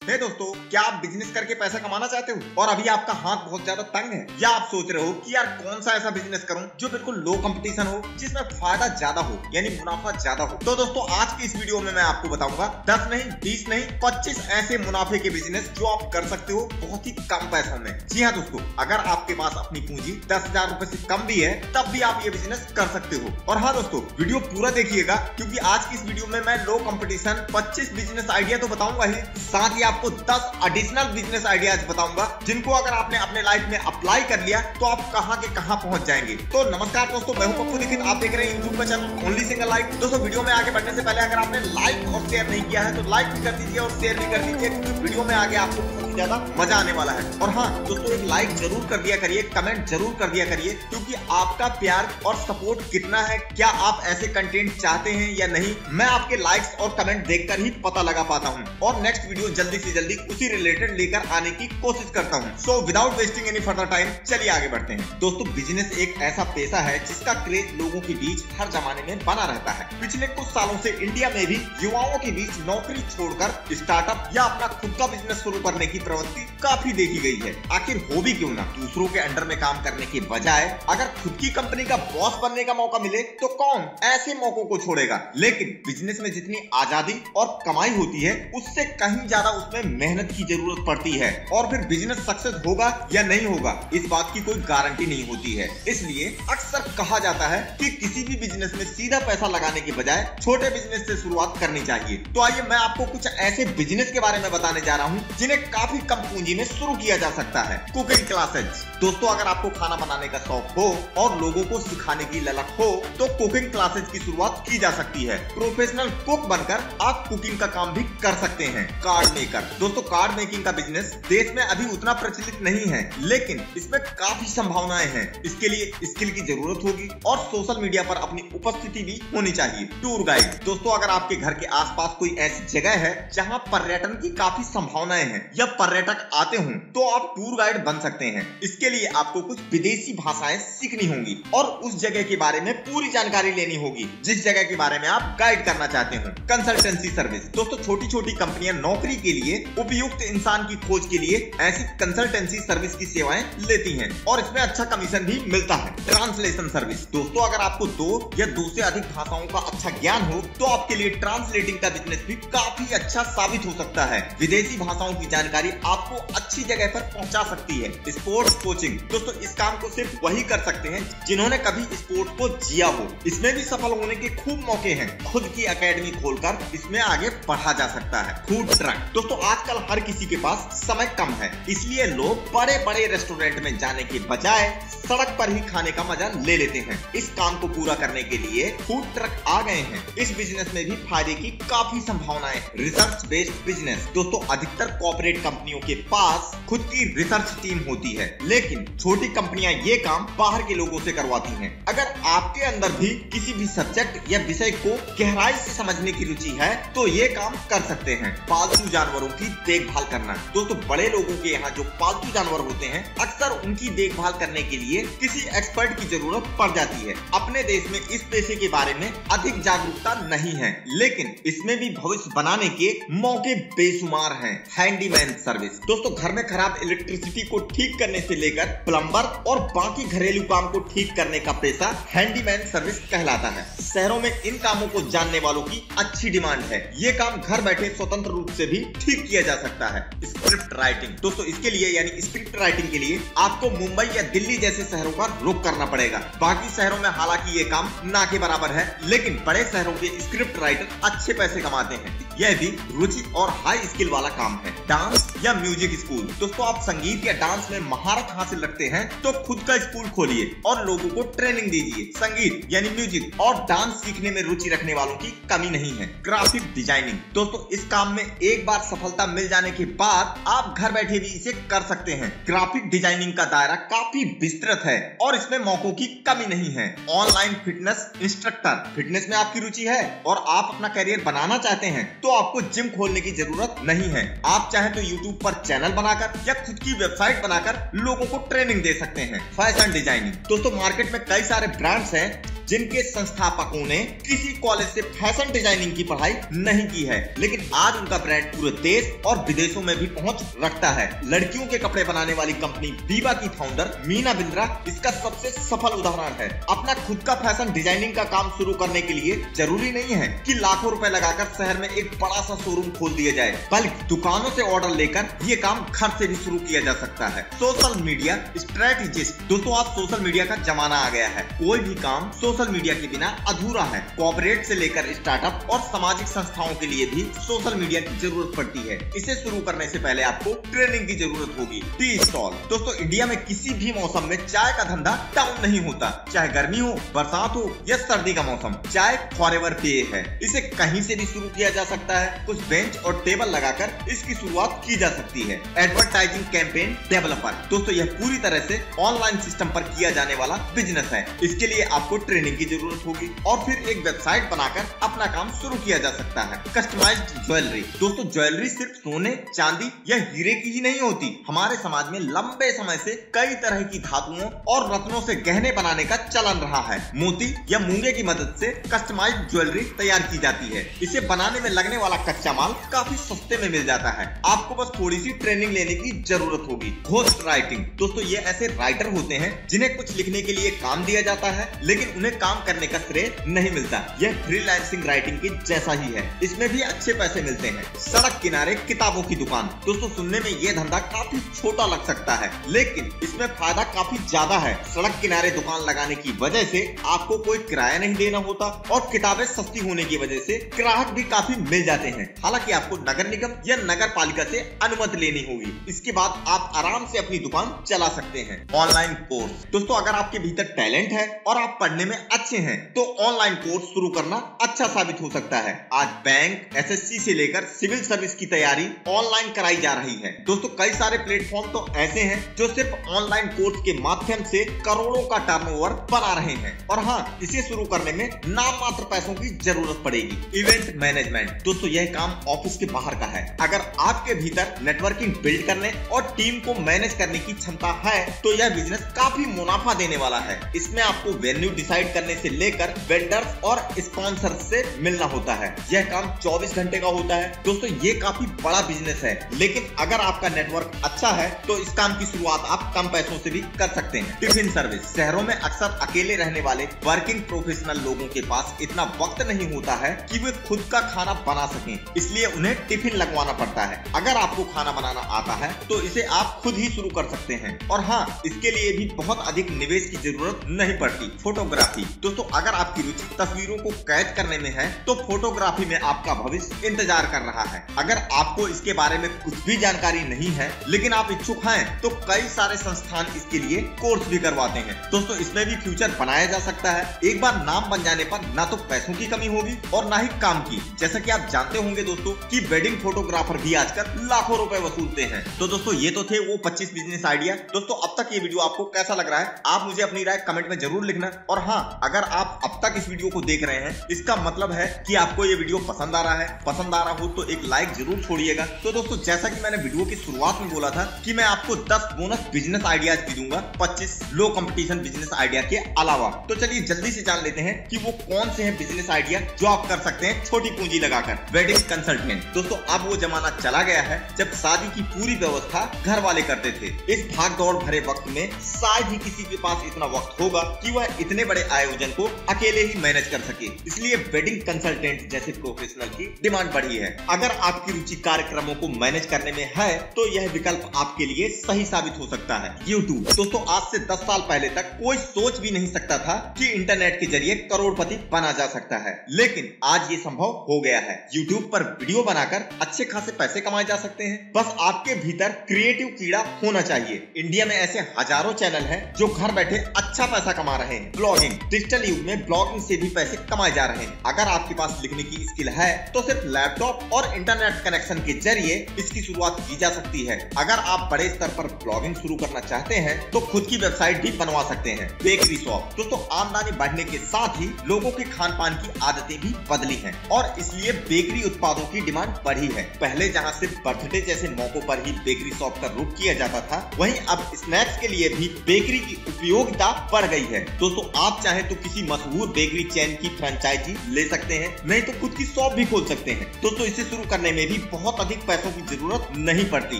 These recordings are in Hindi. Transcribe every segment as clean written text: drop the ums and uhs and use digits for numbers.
है दोस्तों, क्या आप बिजनेस करके पैसा कमाना चाहते हो और अभी आपका हाथ बहुत ज्यादा तंग है, या आप सोच रहे हो कि यार कौन सा ऐसा बिजनेस करूं जो बिल्कुल लो कंपटीशन हो, जिसमें फायदा ज्यादा हो, यानी मुनाफा ज्यादा हो। तो दोस्तों आज की इस वीडियो में मैं आपको बताऊंगा 10 नहीं, 20 नहीं, 25 ऐसे मुनाफे के बिजनेस जो आप कर सकते हो बहुत ही कम पैसों में। जी हाँ दोस्तों, अगर आपके पास अपनी पूंजी 10,000 रुपए से कम भी है तब भी आप ये बिजनेस कर सकते हो। और हाँ दोस्तों, वीडियो पूरा देखिएगा क्योंकि आज की इस वीडियो में मैं लो कंपटीशन 25 बिजनेस आइडिया तो बताऊंगा ही, साथ ही आपको 10 एडिशनल बिजनेस आइडियाज बताऊंगा जिनको अगर आपने अपने लाइफ में अप्लाई कर लिया तो आप कहां के कहां पहुंच जाएंगे। तो नमस्कार दोस्तों, मैं हूं पप्पू दीक्षित, आप देख रहे हैं यूट्यूब का चैनल ओनली सिंगल लाइफ। दोस्तों वीडियो में आगे बढ़ने से पहले अगर आपने लाइक और शेयर नहीं किया है तो लाइक भी कर दीजिए और शेयर भी कर दीजिए क्योंकि वीडियो में आगे आपको बहुत ज्यादा मजा आने वाला है। और हाँ दोस्तों, एक लाइक जरूर कर दिया करिए, कमेंट जरूर कर दिया करिए क्योंकि आपका प्यार और सपोर्ट कितना है, क्या आप ऐसे कंटेंट चाहते हैं या नहीं, मैं आपके लाइक्स और कमेंट देखकर ही पता लगा पाता हूं और नेक्स्ट वीडियो जल्दी से जल्दी उसी रिलेटेड लेकर आने की कोशिश करता हूं। So without wasting any further time चलिए आगे बढ़ते हैं। दोस्तों बिजनेस एक ऐसा पेशा है जिसका क्रेज लोगों के बीच हर जमाने में बना रहता है। पिछले कुछ सालों से इंडिया में भी युवाओं के बीच नौकरी छोड़कर स्टार्टअप या अपना खुद का बिजनेस शुरू करने की प्रवृत्ति काफी देखी गई है। आखिर हो भी क्यों ना, दूसरों के अंडर में काम करने के बजाय अगर खुद की कंपनी का बॉस बनने का मौका मिले तो कौन ऐसे मौकों को छोड़ेगा। लेकिन बिजनेस में जितनी आजादी और कमाई होती है उससे कहीं ज्यादा उसमें मेहनत की जरूरत पड़ती है और फिर बिजनेस सक्सेस होगा या नहीं होगा इस बात की कोई गारंटी नहीं होती है। इसलिए अक्सर कहा जाता है कि किसी भी बिजनेस में सीधा पैसा लगाने के बजाय छोटे बिजनेस से शुरुआत करनी चाहिए। तो आइए मैं आपको कुछ ऐसे बिजनेस के बारे में बताने जा रहा हूँ जिन्हें काफी कम पूंजी में शुरू किया जा सकता है। Cooking classes. दोस्तों अगर आपको खाना बनाने का शौक हो और लोगों को सिखाने की ललक हो तो कुकिंग क्लासेज की शुरुआत की जा सकती है। प्रोफेशनल कुक बनकर आप कुकिंग का काम भी कर सकते हैं। Card maker. दोस्तों कार्ड मेकिंग का बिजनेस देश में अभी उतना प्रचलित नहीं है लेकिन इसमें काफी संभावनाएं हैं। इसके लिए स्किल की जरूरत होगी और सोशल मीडिया पर अपनी उपस्थिति भी होनी चाहिए। Tour guide. दोस्तों अगर आपके घर के आसपास कोई ऐसी जगह है जहां पर्यटन की काफी संभावनाएं हैं या पर्यटक आते हों तो आप टूर गाइड बन सकते हैं। इसके लिए आपको कुछ विदेशी भाषाएं सीखनी होंगी और उस जगह के बारे में पूरी जानकारी लेनी होगी जिस जगह के बारे में आप गाइड करना चाहते हो। Consultancy service. दोस्तों छोटी छोटी कंपनियां नौकरी के लिए उपयुक्त इंसान की खोज के लिए ऐसी कंसल्टेंसी सर्विस की सेवाएं लेती हैं और इसमें अच्छा कमीशन भी मिलता है। Translation service. दोस्तों अगर आपको 2 या 2 से अधिक भाषाओं का अच्छा ज्ञान हो तो आपके लिए ट्रांसलेटिंग का बिजनेस भी काफी अच्छा साबित हो सकता है। विदेशी भाषाओं की जानकारी आपको अच्छी जगह पर पहुंचा सकती है। Sports coaching. दोस्तों इस काम को सिर्फ वही कर सकते हैं जिन्होंने कभी स्पोर्ट को जिया हो। इसमें भी सफल होने के खूब मौके हैं। खुद की एकेडमी खोलकर इसमें आगे बढ़ा जा सकता है। Food truck. दोस्तों आजकल हर किसी के पास समय कम है इसलिए लोग बड़े बड़े रेस्टोरेंट में जाने के बजाय सड़क पर ही खाने का मजा ले लेते हैं। इस काम को पूरा करने के लिए फूड ट्रक आ गए हैं। इस बिजनेस में भी फायदे की काफी संभावनाएं। Research based business. दोस्तों अधिकतर कॉर्पोरेट कंपनियों के पास खुद की रिसर्च टीम होती है लेकिन छोटी कंपनियां ये काम बाहर के लोगों से करवाती हैं। अगर आपके अंदर भी किसी भी सब्जेक्ट या विषय को गहराई से समझने की रुचि है तो ये काम कर सकते हैं। पालतू जानवरों की देखभाल करना। दोस्तों बड़े लोगों के यहाँ जो पालतू जानवर होते हैं अक्सर उनकी देखभाल करने के लिए किसी एक्सपर्ट की जरूरत पड़ जाती है। अपने देश में इस पेशे के बारे में अधिक जागरूकता नहीं है लेकिन इसमें भी भविष्य बनाने के मौके बेशुमार हैं। Handyman service. दोस्तों घर में खराब इलेक्ट्रिसिटी को ठीक करने से लेकर प्लम्बर और बाकी घरेलू काम को ठीक करने का पेशा हैंडीमैन सर्विस कहलाता है। शहरों में इन कामों को जानने वालों की अच्छी डिमांड है। ये काम घर बैठे स्वतंत्र रूप से भी ठीक किया जा सकता है। Script writing. दोस्तों इसके लिए यानी स्क्रिप्ट राइटिंग के लिए आपको मुंबई या दिल्ली जैसे शहरों का रुख करना पड़ेगा। बाकी शहरों में हालांकि ये काम ना के बराबर है लेकिन बड़े शहरों के स्क्रिप्ट राइटर अच्छे पैसे कमाते हैं। यह भी रुचि और हाई स्किल वाला काम है। डांस या म्यूजिक स्कूल। दोस्तों आप संगीत या डांस में महारत हासिल रखते हैं तो खुद का स्कूल खोलिए और लोगों को ट्रेनिंग दीजिए। संगीत यानी म्यूजिक और डांस सीखने में रुचि रखने वालों की कमी नहीं है। Graphic designing. दोस्तों इस काम में एक बार सफलता मिल जाने के बाद आप घर बैठे भी इसे कर सकते हैं। ग्राफिक डिजाइनिंग का दायरा काफी विस्तृत है और इसमें मौकों की कमी नहीं है। Online fitness instructor. फिटनेस में आपकी रुचि है और आप अपना करियर बनाना चाहते हैं तो आपको जिम खोलने की जरूरत नहीं है। आप चाहे तो यूट्यूब पर चैनल बनाकर या खुद की वेबसाइट बनाकर लोगों को ट्रेनिंग दे सकते हैं। Fashion designing. दोस्तों मार्केट में कई सारे ब्रांड्स हैं जिनके संस्थापकों ने किसी कॉलेज से फैशन डिजाइनिंग की पढ़ाई नहीं की है, लेकिन आज उनका ब्रांड पूरे देश और विदेशों में भी पहुंच रखता है। लड़कियों के कपड़े बनाने वाली कंपनी वीवा की फाउंडर मीना बिंद्रा इसका सबसे सफल उदाहरण है। अपना खुद का फैशन डिजाइनिंग का काम शुरू करने के लिए जरूरी नहीं है कि लाखों रुपए लगाकर शहर में एक बड़ा सा शोरूम खोल दिया जाए, बल्कि दुकानों से ऑर्डर लेकर ये काम घर से भी शुरू किया जा सकता है। Social media strategist. दोस्तों आज सोशल मीडिया का जमाना आ गया है। कोई भी काम सोशल मीडिया के बिना अधूरा है। कॉर्पोरेट से लेकर स्टार्टअप और सामाजिक संस्थाओं के लिए भी सोशल मीडिया की जरूरत पड़ती है। इसे शुरू करने से पहले आपको ट्रेनिंग की जरूरत होगी। Tea stall. दोस्तों इंडिया में किसी भी मौसम में चाय का धंधा डाउन नहीं होता, चाहे गर्मी हो, बरसात हो या सर्दी का मौसम। चाय फॉरएवर पेय है। इसे कहीं से भी शुरू किया जा सकता है। कुछ बेंच और टेबल लगाकर इसकी शुरुआत की जा सकती है। Advertising campaign developer. दोस्तों यह पूरी तरह से ऑनलाइन सिस्टम पर किया जाने वाला बिजनेस है। इसके लिए आपको ट्रेनिंग की जरूरत होगी और फिर एक वेबसाइट बनाकर अपना काम शुरू किया जा सकता है। Customised jewellery. दोस्तों ज्वेलरी सिर्फ सोने, चांदी या हीरे की ही नहीं होती। हमारे समाज में लंबे समय से कई तरह की धातुओं और रत्नों से गहने बनाने का चलन रहा है। मोती या मूंगे की मदद से कस्टमाइज्ड ज्वेलरी तैयार की जाती है। इसे बनाने में लगने वाला कच्चा माल काफी सस्ते में मिल जाता है। आपको बस थोड़ी सी ट्रेनिंग लेने की जरूरत होगी। Ghost writing. दोस्तों ये ऐसे राइटर होते हैं जिन्हें कुछ लिखने के लिए काम दिया जाता है, लेकिन उन्हें काम करने का श्रेय नहीं मिलता। यह फ्रीलांसिंग राइटिंग के जैसा ही है। इसमें भी अच्छे पैसे मिलते हैं। सड़क किनारे किताबों की दुकान। दोस्तों सुनने में यह धंधा काफी छोटा लग सकता है, लेकिन इसमें फायदा काफी ज्यादा है। सड़क किनारे दुकान लगाने की वजह से आपको कोई किराया नहीं देना होता और किताबें सस्ती होने की वजह से ग्राहक भी काफी मिल जाते हैं। हालांकि आपको नगर निगम या नगर पालिका से अनुमति लेनी होगी। इसके बाद आप आराम से अपनी दुकान चला सकते हैं। Online course. दोस्तों अगर आपके भीतर टैलेंट है और आप पढ़ने में अच्छे हैं तो ऑनलाइन कोर्स शुरू करना अच्छा साबित हो सकता है। आज बैंक, एसएससी से लेकर सिविल सर्विस की तैयारी ऑनलाइन कराई जा रही है। दोस्तों कई सारे प्लेटफॉर्म तो ऐसे हैं जो सिर्फ ऑनलाइन कोर्स के माध्यम से करोड़ों का टर्नओवर बना रहे हैं। और हाँ, इसे शुरू करने में नाम मात्र पैसों की जरूरत पड़ेगी। Event management. दोस्तों यह काम ऑफिस के बाहर का है। अगर आपके भीतर नेटवर्किंग बिल्ड करने और टीम को मैनेज करने की क्षमता है तो यह बिजनेस काफी मुनाफा देने वाला है। इसमें आपको वेन्यू डिसाइड करने से लेकर वेंडर्स और स्पॉन्सर से मिलना होता है। यह काम 24 घंटे का होता है। दोस्तों ये काफी बड़ा बिजनेस है, लेकिन अगर आपका नेटवर्क अच्छा है तो इस काम की शुरुआत आप कम पैसों से भी कर सकते हैं। Tiffin service. शहरों में अक्सर अकेले रहने वाले वर्किंग प्रोफेशनल लोगों के पास इतना वक्त नहीं होता है कि वे खुद का खाना बना सकें, इसलिए उन्हें टिफिन लगवाना पड़ता है। अगर आपको खाना बनाना आता है तो इसे आप खुद ही शुरू कर सकते हैं। और हाँ, इसके लिए भी बहुत अधिक निवेश की जरूरत नहीं पड़ती। फोटोग्राफी। दोस्तों अगर आपकी रुचि तस्वीरों को कैद करने में है तो फोटोग्राफी में आपका भविष्य इंतजार कर रहा है। अगर आपको इसके बारे में कुछ भी जानकारी नहीं है लेकिन आप इच्छुक हैं तो कई सारे संस्थान इसके लिए कोर्स भी करवाते हैं। दोस्तों इसमें भी फ्यूचर बनाया जा सकता है। एक बार नाम बन जाने पर ना तो पैसों की कमी होगी और ना ही काम की। जैसा कि आप जानते होंगे दोस्तों कि वेडिंग फोटोग्राफर भी आजकल लाखों रुपए वसूलते हैं। तो दोस्तों ये तो थे वो 25 बिजनेस आइडिया। दोस्तों अब तक ये वीडियो आपको कैसा लग रहा है आप मुझे अपनी राय कमेंट में जरूर लिखना। और हाँ, अगर आप अब तक इस वीडियो को देख रहे हैं इसका मतलब है कि आपको ये वीडियो पसंद आ रहा है। पसंद आ रहा हो तो एक लाइक जरूर छोड़िएगा। तो दोस्तों जैसा कि मैंने वीडियो की शुरुआत में बोला था कि मैं आपको 10 बोनस बिजनेस आइडियाज भी दूंगा 25 लो कंपटीशन बिजनेस आइडिया के अलावा। तो चलिए जल्दी से जान लेते हैं कि वो कौन से हैं बिजनेस आइडिया जो आप कर सकते हैं छोटी पूंजी लगाकर। Wedding consultant. दोस्तों अब वो जमाना चला गया है जब शादी की पूरी व्यवस्था घर वाले करते थे। इस भाग दौड़ भरे वक्त में शायद ही किसी के पास इतना वक्त होगा कि वह इतने बड़े आयोजन को अकेले ही मैनेज कर सके। इसलिए वेडिंग कंसल्टेंट जैसे प्रोफेशनल की डिमांड बढ़ी है। अगर आपकी रुचि कार्यक्रमों को मैनेज करने में है तो यह विकल्प आपके लिए सही साबित हो सकता है। यूट्यूब। दोस्तों आज से 10 साल पहले तक कोई सोच भी नहीं सकता था कि इंटरनेट के जरिए करोड़पति बना जा सकता है, लेकिन आज ये संभव हो गया है। यूट्यूब पर वीडियो बनाकर अच्छे खासे पैसे कमाए जा सकते हैं। बस आपके भीतर क्रिएटिव कीड़ा होना चाहिए। इंडिया में ऐसे हजारों चैनल हैं जो घर बैठे अच्छा पैसा कमा रहे हैं। ब्लॉगिंग। डिजिटल युग में ब्लॉगिंग से भी पैसे कमाए जा रहे हैं। अगर आपके पास लिखने की स्किल है तो सिर्फ लैपटॉप और इंटरनेट कनेक्शन के जरिए इसकी शुरुआत की जा सकती है। अगर आप बड़े स्तर पर ब्लॉगिंग शुरू करना चाहते हैं तो खुद की वेबसाइट भी बनवा सकते हैं। Bakery shop. दोस्तों आमदनी बढ़ने के साथ ही लोगों के खान पान की आदतें भी बदली हैं और इसलिए बेकरी उत्पादों की डिमांड बढ़ी है। पहले जहां सिर्फ बर्थडे जैसे मौकों पर ही बेकरी शॉप का रुख किया जाता था, वहीं अब स्नैक्स के लिए भी बेकरी की उपयोगिता बढ़ गई है। दोस्तों आप चाहे चाहे तो किसी मशहूर बेकरी चेन की फ्रेंचाइजी ले सकते हैं, नहीं तो खुद की शॉप भी खोल सकते हैं। दोस्तों इसे शुरू करने में भी बहुत अधिक पैसों की जरूरत नहीं पड़ती।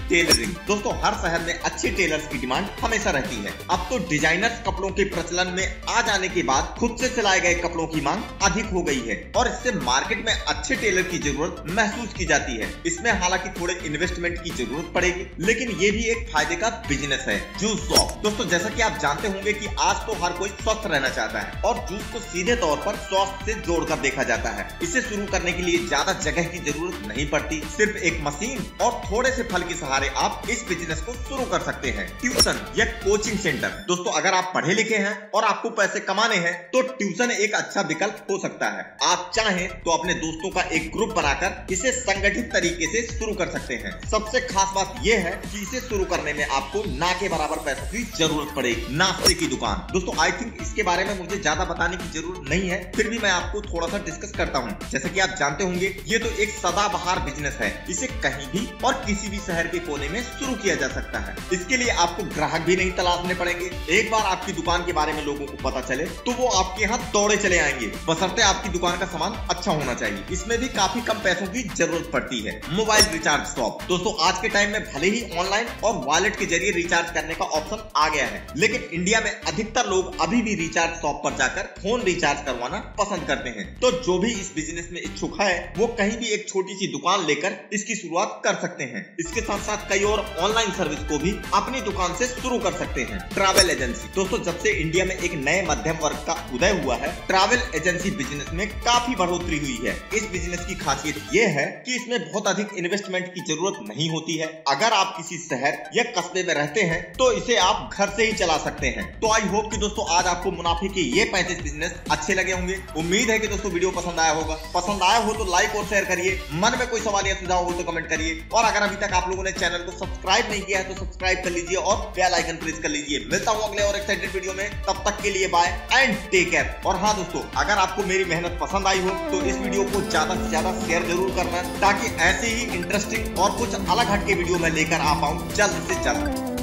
टेलरिंग दोस्तों, हर शहर में अच्छे टेलर्स की डिमांड हमेशा रहती है। अब तो डिजाइनर्स कपड़ों के प्रचलन में आ जाने के बाद खुद से सिलाए गए कपड़ों की मांग अधिक हो गई है और इससे मार्केट में अच्छे टेलर की जरूरत महसूस की जाती है। इसमें हालांकि थोड़े इन्वेस्टमेंट की जरूरत पड़ेगी, लेकिन ये भी एक फायदे का बिजनेस है। जूस शॉप दोस्तों, जैसा कि आप जानते होंगे कि आज तो हर कोई स्वस्थ रहना चाहता है और जूस को सीधे तौर पर स्वास्थ्य से जोड़कर देखा जाता है। इसे शुरू करने के लिए ज्यादा जगह की जरूरत नहीं पड़ती, सिर्फ एक मशीन और थोड़े से फल के सहारे आप इस बिजनेस को शुरू कर सकते हैं। ट्यूशन या कोचिंग सेंटर दोस्तों, अगर आप पढ़े लिखे हैं और आपको पैसे कमाने हैं तो ट्यूशन एक अच्छा विकल्प हो सकता है। आप चाहें तो अपने दोस्तों का एक ग्रुप बनाकर इसे संगठित तरीके से शुरू कर सकते हैं। सबसे खास बात यह है कि इसे शुरू करने में आपको ना के बराबर पैसों की जरूरत पड़ेगी। नाश्ते की दुकान दोस्तों, आई थिंक इसके बारे में मुझे ज्यादा बताने की जरूरत नहीं है, फिर भी मैं आपको थोड़ा सा डिस्कस करता हूँ। जैसे कि आप जानते होंगे ये तो एक सदाबहार बिजनेस है। इसे कहीं भी और किसी भी शहर के कोने में शुरू किया जा सकता है। इसके लिए आपको ग्राहक भी नहीं तलाशने पड़ेंगे। एक बार आपकी दुकान के बारे में लोगों को पता चले तो वो आपके यहाँ दौड़े चले आएंगे, बशर्ते आपकी दुकान का सामान अच्छा होना चाहिए। इसमें भी काफी कम पैसों की जरूरत पड़ती है। मोबाइल रिचार्ज शॉप दोस्तों, आज के टाइम में भले ही ऑनलाइन और वॉलेट के जरिए रिचार्ज करने का ऑप्शन आ गया है, लेकिन इंडिया में अधिकतर लोग अभी भी रिचार्ज शॉप पर जाकर फोन रिचार्ज करवाना पसंद करते हैं। तो जो भी इस बिजनेस में इच्छुक है वो कहीं भी एक छोटी सी दुकान लेकर इसकी शुरुआत कर सकते हैं। इसके साथ साथ कई और ऑनलाइन सर्विस को भी अपनी दुकान से शुरू कर सकते हैं। ट्रैवल एजेंसी दोस्तों, जब से इंडिया में एक नए मध्यम वर्ग का उदय हुआ है, ट्रैवल एजेंसी बिजनेस में काफी बढ़ोतरी हुई है। इस बिजनेस की खासियत ये है कि इसमें बहुत अधिक इन्वेस्टमेंट की जरूरत नहीं होती है। अगर आप किसी शहर या कस्बे में रहते हैं तो इसे आप घर से ही चला सकते हैं। तो आई होप कि दोस्तों आज आपको मुनाफे के ये 35 बिजनेस अच्छे लगे होंगे। उम्मीद है कि दोस्तों वीडियो पसंद आया होगा। पसंद आया हो तो लाइक और शेयर करिए। मन में कोई सवाल या सुझाव हो तो कमेंट करिए। और अगर अभी तक आप लोगों ने चैनल को सब्सक्राइब नहीं किया है तो सब्सक्राइब कर लीजिए और बेल आइकन प्रेस कर लीजिए। मिलता हूँ अगले और एक्साइटेड वीडियो में, तब तक के लिए बाय एंड टेक केयर। और हाँ दोस्तों, अगर आपको मेरी मेहनत पसंद आई हो तो इस वीडियो को ज्यादा से ज्यादा शेयर जरूर करना, ताकि ऐसे ही इंटरेस्टिंग और कुछ अलग हटके वीडियो में लेकर आ पाऊँ जल्द से जल्द।